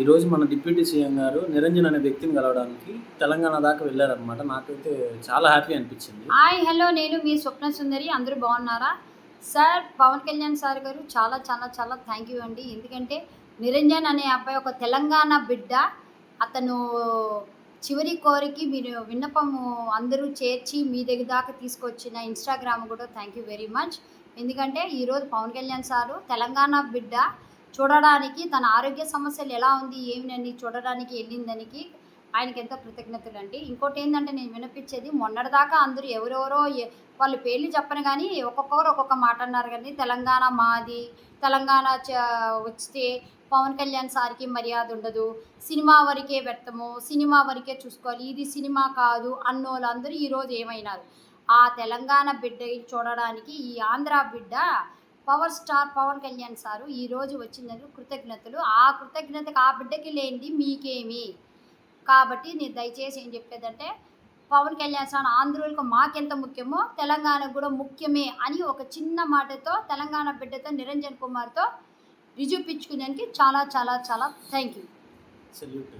ఈరోజు మన deputy CM గారు నిరంజన్ అనే వ్యక్తిని కలవడానికి తెలంగాణ దాకా వెళ్లారనమాట. నాకైతే చాలా హ్యాపీ అనిపించింది. హాయ్ హలో నేను మీ స్వప్న సుందరి. అందరూ బాగున్నారా? సార్ పవన్ కళ్యాణ్ సార్ గారు చాలా చాలా చాలా థ్యాంక్ యూ అండి. ఎందుకంటే నిరంజన్ అనే అబ్బాయి ఒక తెలంగాణ బిడ్డ. అతను చివరి కోరిక మీరు విన్నపము అందరూ చేర్చి మీ దగ్గర దాకా తీసుకొచ్చిన ఇన్స్టాగ్రామ్ కూడా థ్యాంక్ యూ వెరీ మచ్. ఎందుకంటే ఈరోజు పవన్ కళ్యాణ్ సారు తెలంగాణ బిడ్డ చూడడానికి తన ఆరోగ్య సమస్యలు ఎలా ఉంది ఏమినని చూడడానికి వెళ్ళిందానికి ఆయనకి ఎంతో కృతజ్ఞతలు అండి. ఇంకోటి ఏంటంటే నేను వినిపించేది మొన్నటిదాకా అందరూ ఎవరెవరో వాళ్ళ పేర్లు చెప్పను కానీ ఒక్కొక్కరు ఒక్కొక్క మాట అన్నారు. కానీ తెలంగాణ మాది, తెలంగాణ వస్తే పవన్ కళ్యాణ్ సార్కి మర్యాద ఉండదు, సినిమా వరకే పెడతాము, సినిమా వరకే చూసుకోవాలి, ఇది సినిమా కాదు అన్నోళ్ళు అందరూ ఈరోజు ఏమైనారు. ఆ తెలంగాణ బిడ్డ చూడడానికి ఈ ఆంధ్ర బిడ్డ power star Pawan Kalyan sir ఈరోజు వచ్చినందుకు కృతజ్ఞతలు. ఆ కృతజ్ఞతకు ఆ బిడ్డకి లేనిది మీకేమి. కాబట్టి నేను దయచేసి ఏం చెప్పేదంటే పవన్ కళ్యాణ్ సార్ ఆంధ్రులకు మాకెంత ముఖ్యమో తెలంగాణకు కూడా ముఖ్యమే అని ఒక చిన్న మాటతో తెలంగాణ బిడ్డతో నిరంజన్ కుమార్తో నిరూపించుకునేందుకు చాలా చాలా చాలా థ్యాంక్ యూ. సెల్యూట్.